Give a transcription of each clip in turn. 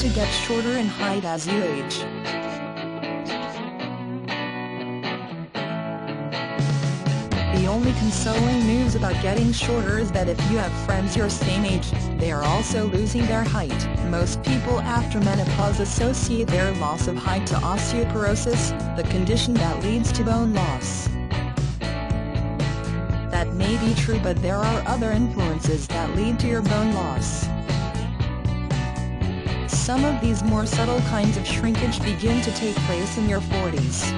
to get shorter in height as you age. The only consoling news about getting shorter is that if you have friends your same age, they are also losing their height. Most people after menopause associate their loss of height to osteoporosis, the condition that leads to bone loss. That may be true, but there are other influences that lead to your bone loss. Some of these more subtle kinds of shrinkage begin to take place in your 40s.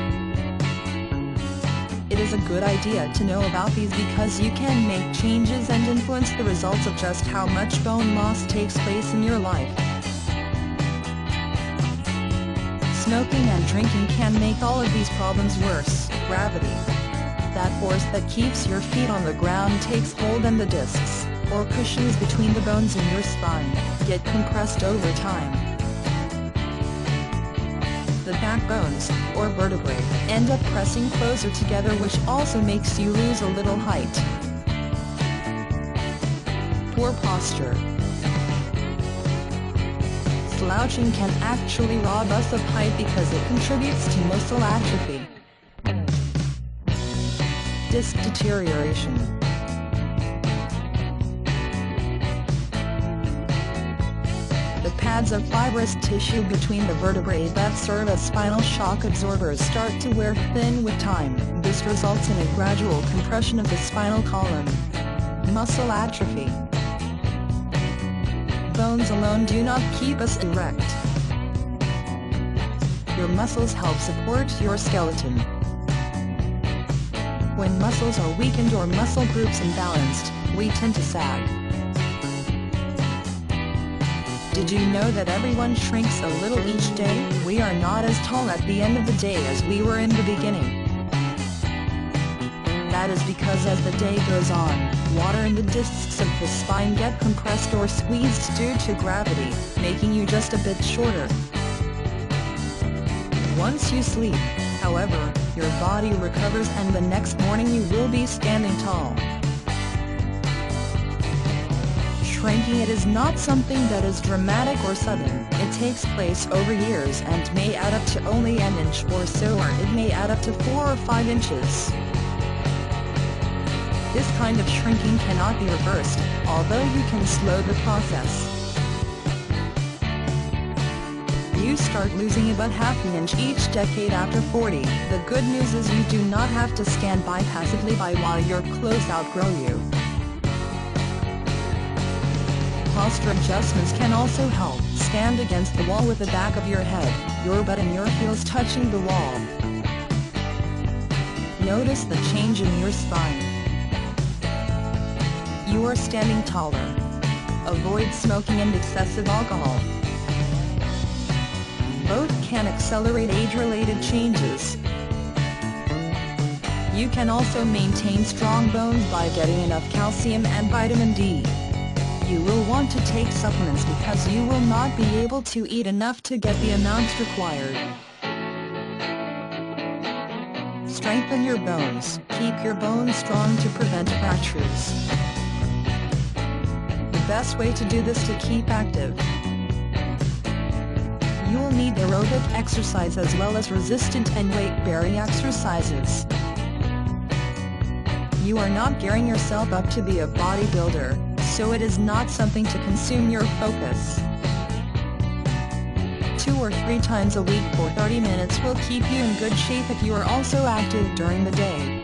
It is a good idea to know about these because you can make changes and influence the results of just how much bone loss takes place in your life. Smoking and drinking can make all of these problems worse. Gravity. That force that keeps your feet on the ground takes hold, and the discs, or cushions between the bones in your spine, get compressed over time. The backbones, or vertebrae, end up pressing closer together, which also makes you lose a little height. Poor posture. Slouching can actually rob us of height because it contributes to muscle atrophy. Disc deterioration. The pads of fibrous tissue between the vertebrae that serve as spinal shock absorbers start to wear thin with time. This results in a gradual compression of the spinal column. Muscle atrophy. Bones alone do not keep us erect. Your muscles help support your skeleton. When muscles are weakened or muscle groups imbalanced, we tend to sag. Did you know that everyone shrinks a little each day? We are not as tall at the end of the day as we were in the beginning. That is because as the day goes on, water in the discs of the spine get compressed or squeezed due to gravity, making you just a bit shorter. Once you sleep, however, your body recovers and the next morning you will be standing tall. Shrinking it is not something that is dramatic or sudden. It takes place over years and may add up to only an inch or so, or it may add up to 4 or 5 inches. This kind of shrinking cannot be reversed, although you can slow the process. You start losing about half an inch each decade after 40. The good news is you do not have to stand by passively while your clothes outgrow you. Posture adjustments can also help. Stand against the wall with the back of your head, your butt and your heels touching the wall. Notice the change in your spine. You are standing taller. Avoid smoking and excessive alcohol. Both can accelerate age-related changes. You can also maintain strong bones by getting enough calcium and vitamin D. You will want to take supplements because you will not be able to eat enough to get the amounts required. Strengthen your bones. Keep your bones strong to prevent fractures. The best way to do this to keep active. You will need aerobic exercise as well as resistant and weight-bearing exercises. You are not gearing yourself up to be a bodybuilder, so it is not something to consume your focus. 2 or 3 times a week for 30 minutes will keep you in good shape if you are also active during the day.